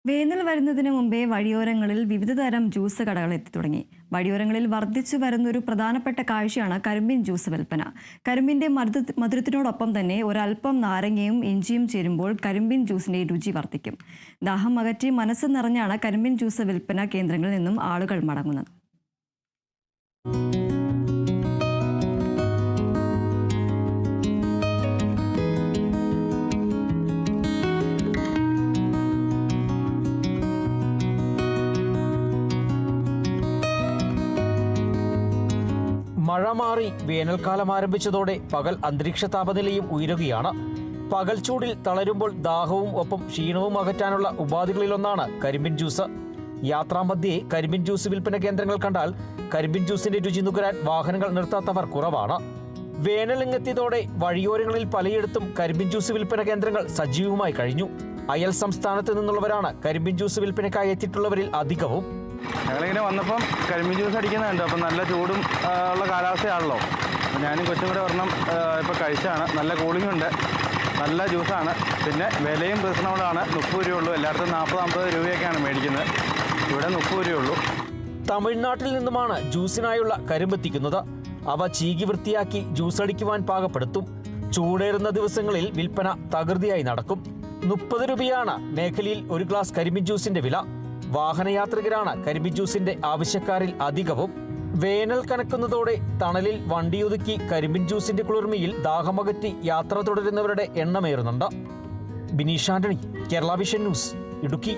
വേനൽ വരുന്നതിന് മുമ്പേ വഴിയോരങ്ങളിൽ വിവിധ തരം ജ്യൂസ് കടകൾ എത്തിത്തുടങ്ങി. വഴിയോരങ്ങളിൽ വർദ്ധിച്ചു വരുന്നൊരു പ്രധാനപ്പെട്ട കാഴ്ചയാണ് കരിമ്പിൻ ജ്യൂസ് വിൽപ്പന. കരിമ്പിന്റെ മധുരത്തിനോടൊപ്പം തന്നെ ഒരൽപ്പം നാരങ്ങയും ഇഞ്ചിയും ചേരുമ്പോൾ കരിമ്പിൻ ജ്യൂസിന്റെ രുചി വർദ്ധിക്കും. ദാഹം അകറ്റി മനസ്സ് നിറഞ്ഞാണ് കരിമ്പിൻ ജ്യൂസ് വിൽപ്പന കേന്ദ്രങ്ങളിൽ നിന്നും ആളുകൾ മടങ്ങുന്നത്. മഴ മാറി വേനൽക്കാലം ആരംഭിച്ചതോടെ പകൽ അന്തരീക്ഷ താപനിലയും ഉയരുകയാണ്. പകൽ ചൂടിൽ തളരുമ്പോൾ ദാഹവും ഒപ്പം ക്ഷീണവും അകറ്റാനുള്ള ഉപാധികളിലൊന്നാണ് കരിമ്പിൻ ജ്യൂസ്. യാത്രാമധ്യേ കരിമ്പിൻ ജ്യൂസ് വിൽപ്പന കേന്ദ്രങ്ങൾ കണ്ടാൽ കരിമ്പിൻ ജ്യൂസിന്റെ രുചി നുകരാൻ വാഹനങ്ങൾ നിർത്താത്തവർ കുറവാണ്. വേനലിങ്ങെത്തിയതോടെ വഴിയോരങ്ങളിൽ പലയിടത്തും കരിമ്പിൻ ജ്യൂസ് വിൽപ്പന കേന്ദ്രങ്ങൾ സജീവമായി കഴിഞ്ഞു. അയൽ സംസ്ഥാനത്ത് നിന്നുള്ളവരാണ് കരിമ്പിൻ ജ്യൂസ് വിൽപ്പനയ്ക്കായി എത്തിയിട്ടുള്ളവരിൽ അധികവും. ഞങ്ങളിങ്ങനെ വന്നപ്പം കരിമ്പിൻ ജ്യൂസ് അടിക്കുന്നുണ്ട്. അപ്പം നല്ല ചൂടും ഉള്ള കാലാവസ്ഥയാണല്ലോ. അപ്പം ഞാനും കൊച്ചും കൂടെ ഒരെണ്ണം ഇപ്പോൾ കഴിച്ചാണ്. നല്ല കൂളിംഗ് ഉണ്ട്, നല്ല ജ്യൂസാണ്. പിന്നെ വിലയും റീസണബിളാണ്. 30 രൂപയുള്ളൂ. എല്ലായിടത്തും 40-50 രൂപയൊക്കെയാണ് മേടിക്കുന്നത്. ഇവിടെ 30 രൂപയുള്ളൂ. തമിഴ്നാട്ടിൽ നിന്നുമാണ് ജ്യൂസിനായുള്ള കരിമ്പെത്തിക്കുന്നത്. അവ ചീകി വൃത്തിയാക്കി ജ്യൂസ് അടിക്കുവാൻ പാകപ്പെടുത്തും. ചൂടേറുന്ന ദിവസങ്ങളിൽ വിൽപ്പന തകൃതിയായി നടക്കും. 30 രൂപയാണ് മേഖലയിൽ ഒരു ഗ്ലാസ് കരിമ്പിൻ ജ്യൂസിന്റെ വില. വാഹനയാത്രികരാണ് കരിമ്പിൻ ജ്യൂസിന്റെ ആവശ്യക്കാരിൽ അധികവും. വേനൽ കനക്കുന്നതോടെ തണലിൽ വണ്ടിയൊതുക്കി കരിമ്പിൻ ജ്യൂസിന്റെ കുളിർമയിൽ ദാഹമകറ്റി യാത്ര തുടരുന്നവരുടെ എണ്ണമേറുന്നുണ്ട്. Bineesh Antony, Kerala vision news, Idukki.